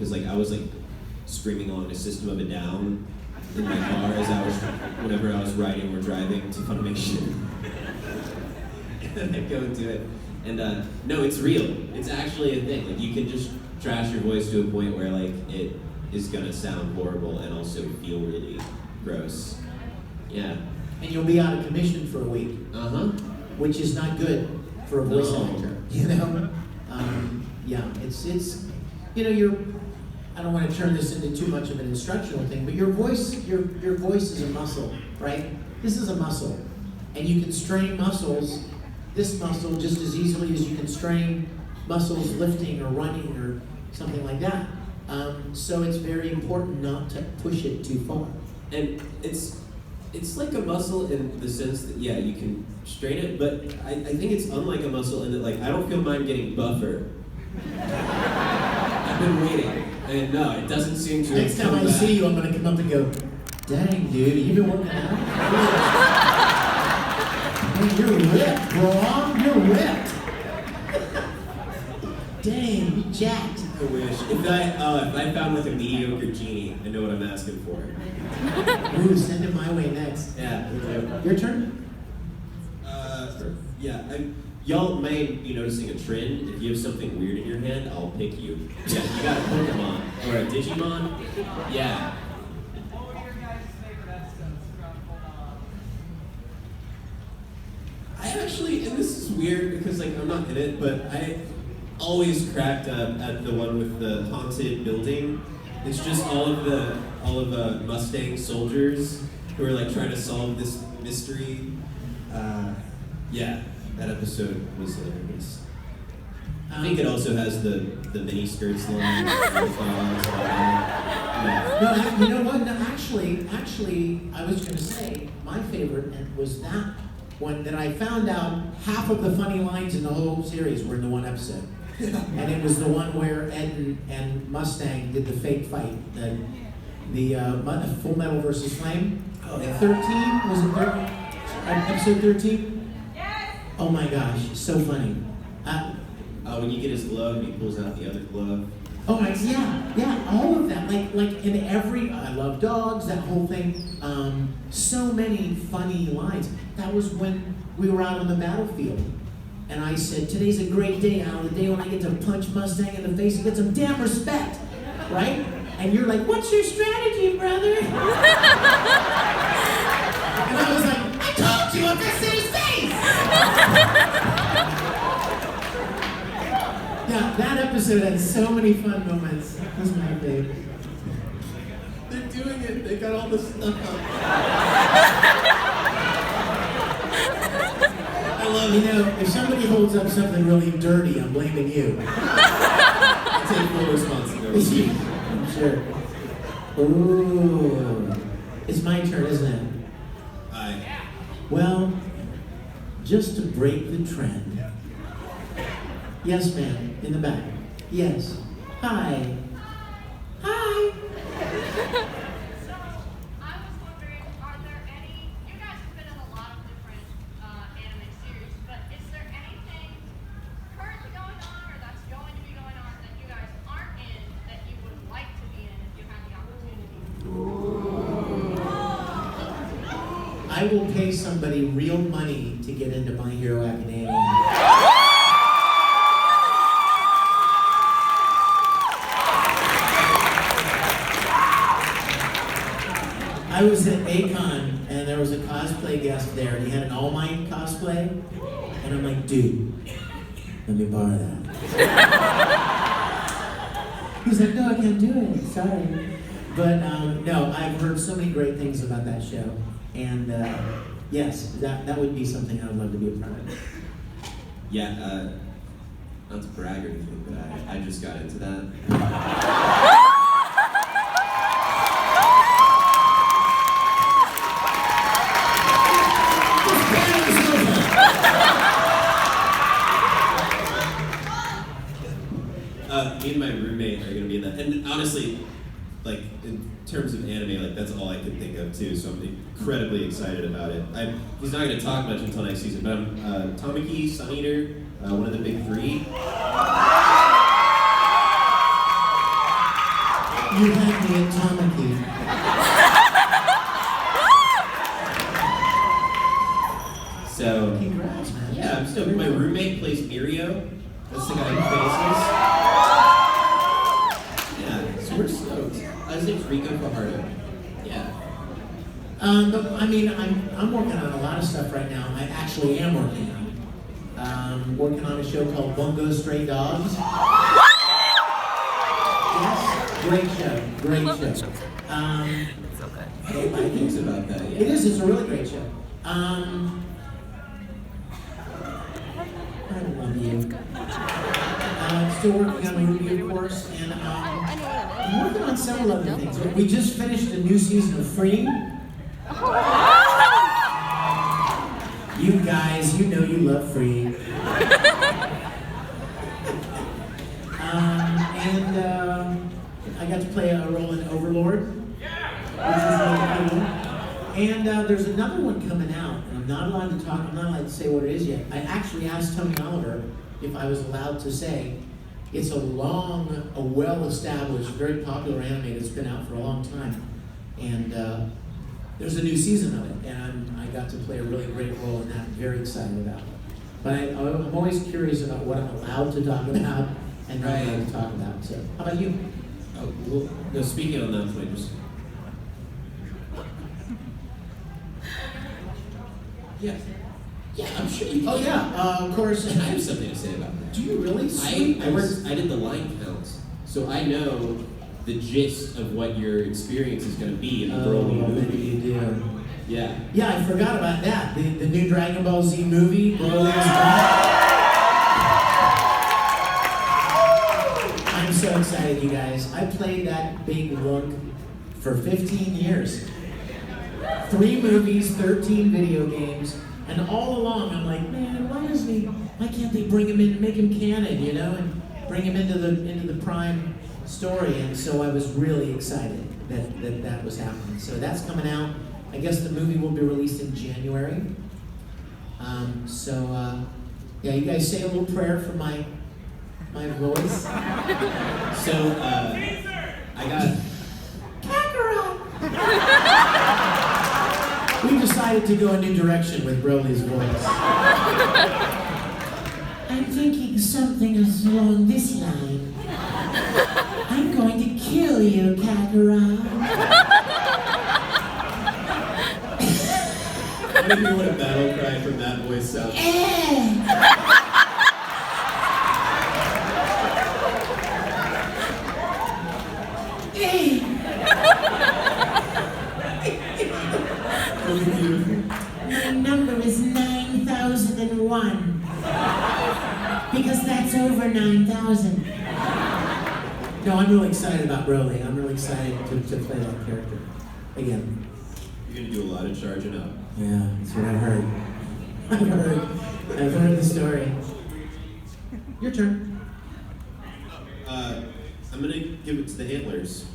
because like I was like screaming along to System of a Down in my car whenever I was riding or driving to Funimation. And then I'd go and do it. And no, it's real. It's actually a thing. Like you can just trash your voice to a point where like it is gonna sound horrible and also feel really gross. Yeah. And you'll be out of commission for a week. Uh-huh. Which is not good for a voice No. actor. You know? Yeah, it's you know, I don't want to turn this into too much of an instructional thing, but your voice is a muscle, right? This is a muscle. And you can strain muscles, this muscle, just as easily as you can strain muscles lifting or running or something like that. So it's very important not to push it too far. And it's like a muscle in the sense that, yeah, you can strain it, but I think it's unlike a muscle in that, like, I don't feel mine getting buffer. I've been waiting, and no, it doesn't seem to. Next time I see you, I'm going to come up and go, dang, dude, you've been working out? Man, you're ripped, bro. You're ripped. Dang, you jacked. I wish. If I found like a mediocre genie, I know what I'm asking for. Ooh, send it my way next. Yeah. Your turn? Yeah. Y'all may be noticing a trend. If you have something weird in your hand, I'll pick you. Yeah, you got a Pokemon or a Digimon. Yeah. What were your guys' favorite episodes throughout the whole I actually, and this is weird because like I'm not in it, but I always cracked up at the one with the haunted building. It's just all of the Mustang soldiers who are like trying to solve this mystery. Yeah, that episode was hilarious. I think it also has the mini skirts line. No, you know what? No, actually, I was going to say my favorite was that one that I found out half of the funny lines in the whole series were in the one episode. And it was the one where Ed and Mustang did the fake fight, the Full Metal versus Flame. Oh, yeah. 13? Was it episode 13? Yes! Oh my gosh, so funny. When you get his glove and he pulls out the other glove. Oh my, yeah, all of that. Like in every, I love dogs, that whole thing. So many funny lines. That was when we were out on the battlefield. And I said, today's a great day, Al, the day when I get to punch Mustang in the face and get some damn respect, right? And you're like, what's your strategy, brother? And I was like, I told you, I'm gonna say his face! Yeah, that episode had so many fun moments. That was my favorite. They're doing it, they got all the stuff up. I love, you know, if somebody holds up something really dirty, I'm blaming you. I take full responsibility. I'm sure. Ooh. It's my turn, isn't it? Aye. Well, just to break the trend. Yes, ma'am, in the back. Yes. Hi. Hi. So, I was wondering, are there any, you guys have been in a lot of different anime series, but is there anything currently going on or that's going to be going on that you guys aren't in that you would like to be in if you had the opportunity? I will pay somebody real money to get into My Hero Academia. I was at Akon, and there was a cosplay guest there, and he had an All Might cosplay, and I'm like, dude, let me borrow that. He's like, no, I can't do it, sorry. But no, I've heard so many great things about that show, and yes, that would be something I would love to be a part of. Yeah, not to brag or anything, but I just got into that. Me and my roommate are gonna be in that, and honestly, like in terms of anime, like that's all I could think of too. So I'm incredibly excited about it. He's not gonna talk much until next season, but I'm Tamaki, Sun Eater, one of the big three. You had me at Tamaki. So, Congrats, man. yeah, I'm stoked. My roommate plays Mirio. That's the guy who faces. Yeah, so we're stoked. His name's Rico Fajardo. Yeah. But I mean, I'm working on a lot of stuff right now. I actually am working on. Working on a show called Bungo Stray Dogs. Yes, great show, great show. I don't like things about that. Yeah. It is. It's a really great show. I love you. Still working on a movie, of course, and I'm working on several other things. We just finished a new season of Free. You guys, you know you love Free. I got to play a role in Overlord, which is really cool. And there's another one coming out, and I'm not allowed to talk, I'm not allowed to say what it is yet. I actually asked Tony Oliver if I was allowed to say. It's a well-established, very popular anime that's been out for a long time. And there's a new season of it, and I got to play a really great role in that. I'm very excited about it. But I'm always curious about what I'm allowed to talk about and not allowed to talk about. So, how about you? Oh, well, no, speaking on that point, just... Yeah. Yeah, I'm sure you can. Oh yeah, of course. I have something to say about that. Do you really? I did the line counts, so I know the gist of what your experience is going to be in the Broly movie. Maybe you do. Yeah. Yeah, I forgot about that. The new Dragon Ball Z movie, Broly's back. I'm so excited, you guys. I played that big look for 15 years. 3 movies, 13 video games, and all along I'm like, man, why can't they bring him in, make him canon, you know, and bring him into the prime story? And so I was really excited that was happening. So that's coming out. I guess the movie will be released in January. Yeah, you guys say a little prayer for my voice. So, I got... We decided to go a new direction with Broly's voice. I'm thinking something along this line. I'm going to kill you, Kakarot. I don't know what a battle cry from that voice sounds My number is 9001. Because that's over 9,000. No, I'm really excited about Broly. I'm really excited to play that character. Again. You're going to do a lot of charging up. Yeah, that's what I've heard. I've heard the story. Your turn. I'm going to give it to the handlers.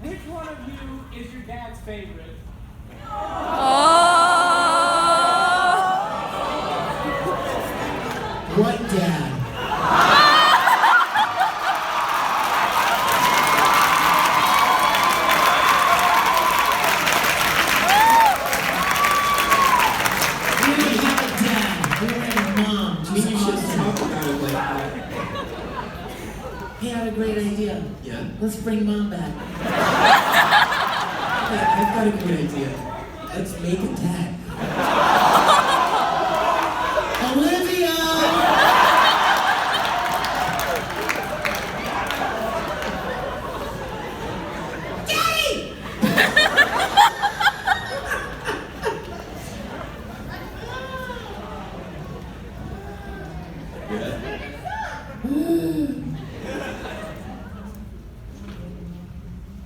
Which one of you is your dad's favorite? What dad? We don't have a dad. We don't have a mom. I mean, you should talk about it like that. Hey, I have a great idea. Yeah? Let's bring mom back. I've got a good idea. Let's make a tag. Olivia! Daddy!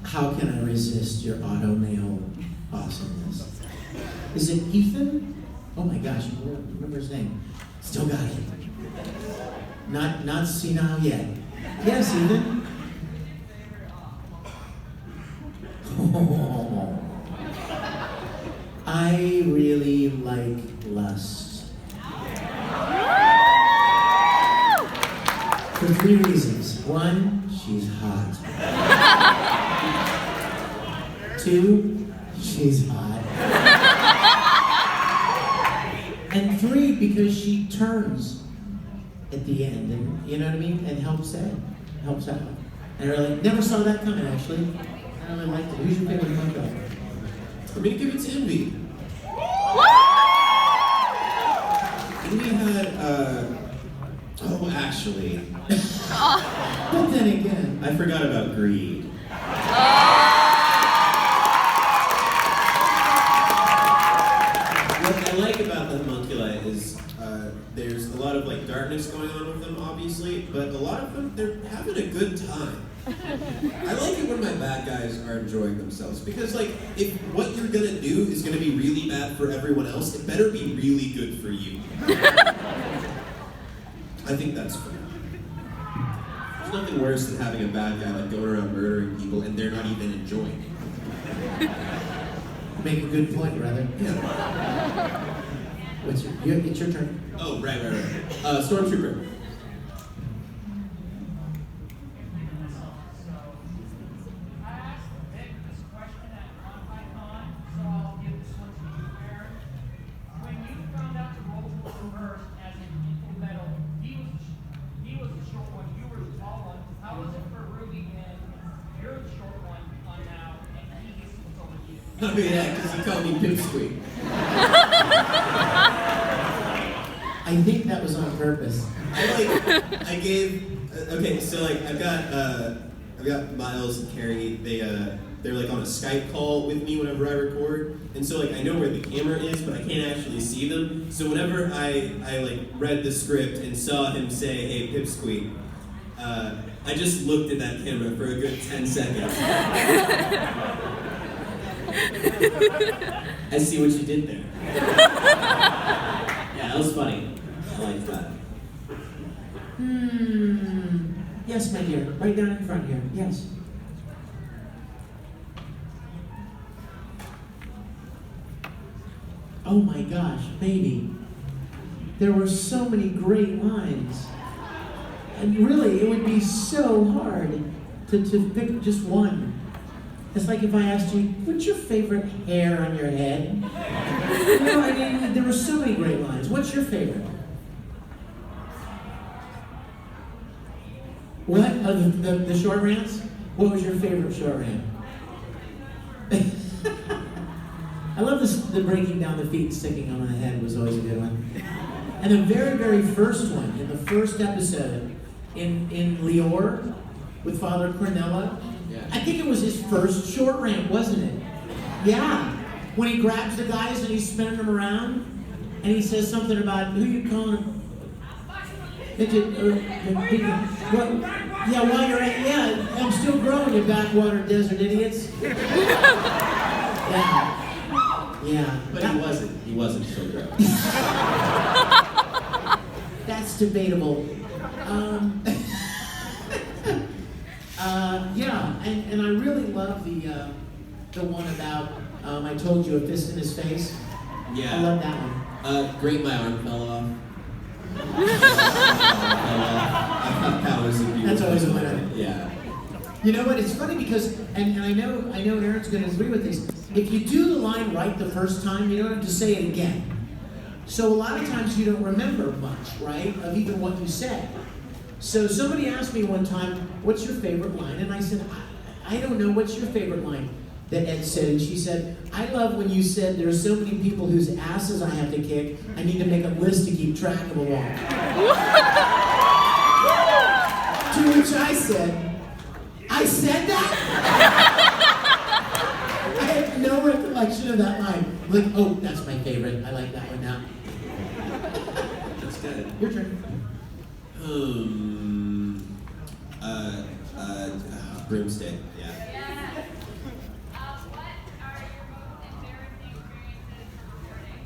How can I resist your auto mail awesomeness? Is it Ethan? Oh my gosh, remember his name. Still got it. Not senile yet. Yes, Ethan. Oh. I really like lust. For For 3 reasons. 1, she's hot. 2, she's hot. And 3, because she turns at the end, and you know what I mean? And helps out. And I really never saw that coming, actually. I really liked it. Who's your favorite monkey? I'm gonna give it to Envy. Envy had, oh, actually, But then again, I forgot about Greed. What I like about the homunculi is there's a lot of like darkness going on with them, obviously, but a lot of them, they're having a good time. I like it when my bad guys are enjoying themselves, because like, if what you're gonna do is gonna be really bad for everyone else, it better be really good for you. I think that's fair. There's nothing worse than having a bad guy like going around murdering people and they're not even enjoying it. make a good point, brother. Yeah. It's your turn. Oh, right. Stormtrooper. Oh yeah, because he called me Pipsqueak. I think that was on purpose. Okay, so like I've got Miles and Carrie. They're like on a Skype call with me whenever I record, and so like I know where the camera is, but I can't actually see them. So whenever I like read the script and saw him say, "Hey, Pipsqueak," I just looked at that camera for a good 10 seconds. I see what you did there. Yeah, that was funny. I liked that. Yes, my dear. Right down in front here. Yes. Oh my gosh, baby. There were so many great lines. And really, it would be so hard to pick just one. It's like if I asked you, what's your favorite hair on your head? You know, I mean, there were so many great lines. What's your favorite? What? Oh, the short rants? What was your favorite short rant? I love this, the breaking down the feet and sticking on the head was always a good one. And the very, very first one, in the first episode, in Leor, with Father Cornella, I think it was his first short rant, wasn't it? Yeah. When he grabs the guys and he's spinning them around, and he says something about, who you calling him? While you're at, I'm still growing, you backwater desert idiots. Yeah. But he wasn't so good. That's debatable. And I really love the one about I told you, a fist in his face. Yeah. I love that one. Great, my arm fell off. That was a beautiful. That's always a winner. Yeah. You know what? It's funny because, and I know Aaron's going to agree with this. If you do the line right the first time, you don't have to say it again. So a lot of times you don't remember much, right, of even what you said. So somebody asked me one time, what's your favorite line? And I said, I don't know, what's your favorite line? That Ed said, and she said, I love when you said there's so many people whose asses I have to kick, I need to make a list to keep track of them all. To which I said that? I have no recollection of that line. Like, oh, that's my favorite. I like that one now. That's good. Your turn. Broomstick. Yeah. What are your most embarrassing experiences recording?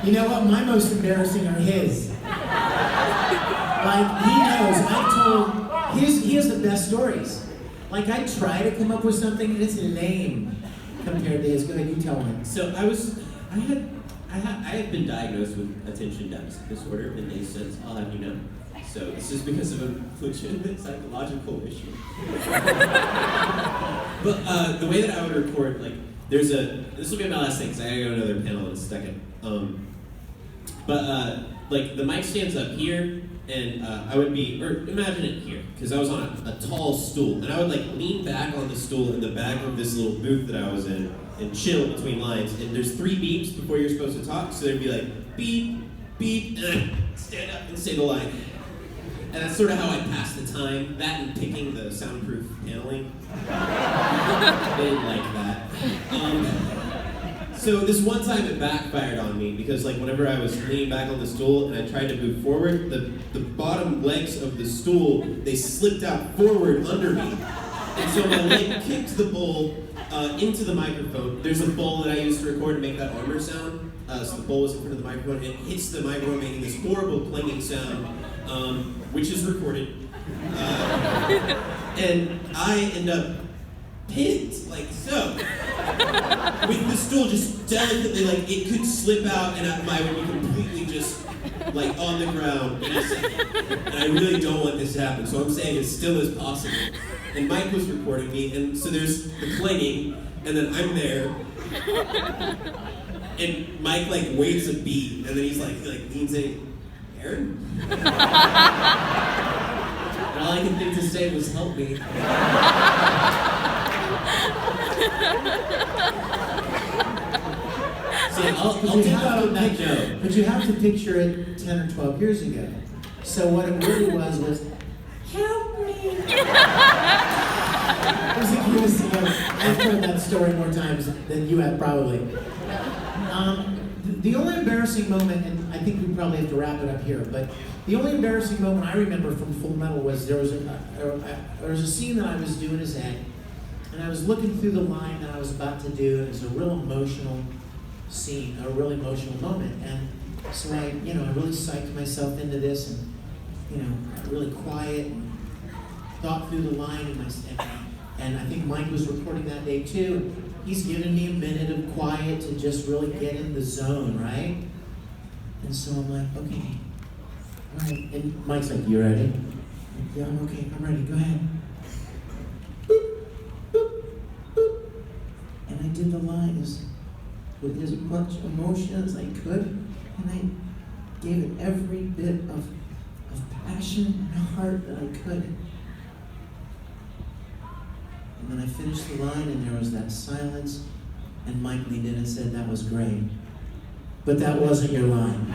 You know what? My most embarrassing are his. Like, he knows. He has the best stories. Like, I try to come up with something and it's lame compared to his. Go ahead, you tell one. So I I have been diagnosed with attention deficit disorder, and they said, I'll have you know. So this is because of a legitimate psychological issue. But the way that I would record, like, this will be my last thing, because I gotta go to another panel in a second. Like, the mic stands up here, and I would be, or imagine it here, because I was on a tall stool, and I would, like, lean back on the stool in the back of this little booth that I was in, and chill between lines, and there's 3 beeps before you're supposed to talk, so there'd be like, beep, beep, stand up and say the line. And that's sort of how I pass the time, that and picking the soundproof paneling. They didn't like that. So this one time it backfired on me because like whenever I was leaning back on the stool and I tried to move forward, the bottom legs of the stool, they slipped out forward under me. And so my leg kicked the bowl into the microphone. There's a bowl that I used to record to make that armor sound. So the bowl was in front of the microphone and it hits the microphone making this horrible clanging sound, which is recorded. And I end up pinned, like so. With the stool just delicately, like it could slip out and I would be completely just like on the ground in a second. And I really don't want this to happen, so I'm saying as still as possible. And Mike was recording me, and so there's the clanging, and then I'm there. And Mike like waits a beat, and then he leans in, Aaron? And all I could think to say was help me. So I'll take that on that note. But you have to picture it 10 or 12 years ago. So what it really was, help me! It was the cutest thing ever. I've told that story more times than you have probably. The only embarrassing moment, and I think we probably have to wrap it up here, but the only embarrassing moment I remember from Full Metal was there was a scene that I was doing as Ed, and I was looking through the line that I was about to do, and it was a real emotional scene, a really emotional moment, and so I really psyched myself into this, and got really quiet, and thought through the line, and I think Mike was recording that day too. He's given me a minute of quiet to just really get in the zone, right? And so I'm like, okay, all right. And Mike's like, you ready? Yeah, I'm okay, I'm ready, go ahead. Boop, boop, boop. And I did the lines with as much emotion as I could, and I gave it every bit of passion and heart that I could. And then I finished the line, and there was that silence, and Mike leaned in and said, that was great, but that wasn't your line.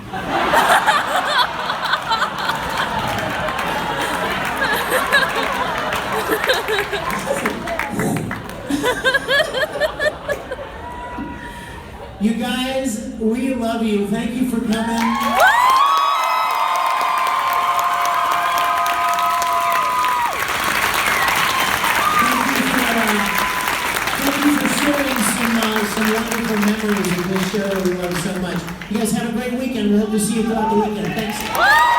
You guys, we love you. Thank you for coming. Some wonderful memories of this show we love so much. You guys have a great weekend. We hope to see you throughout the weekend. Thanks.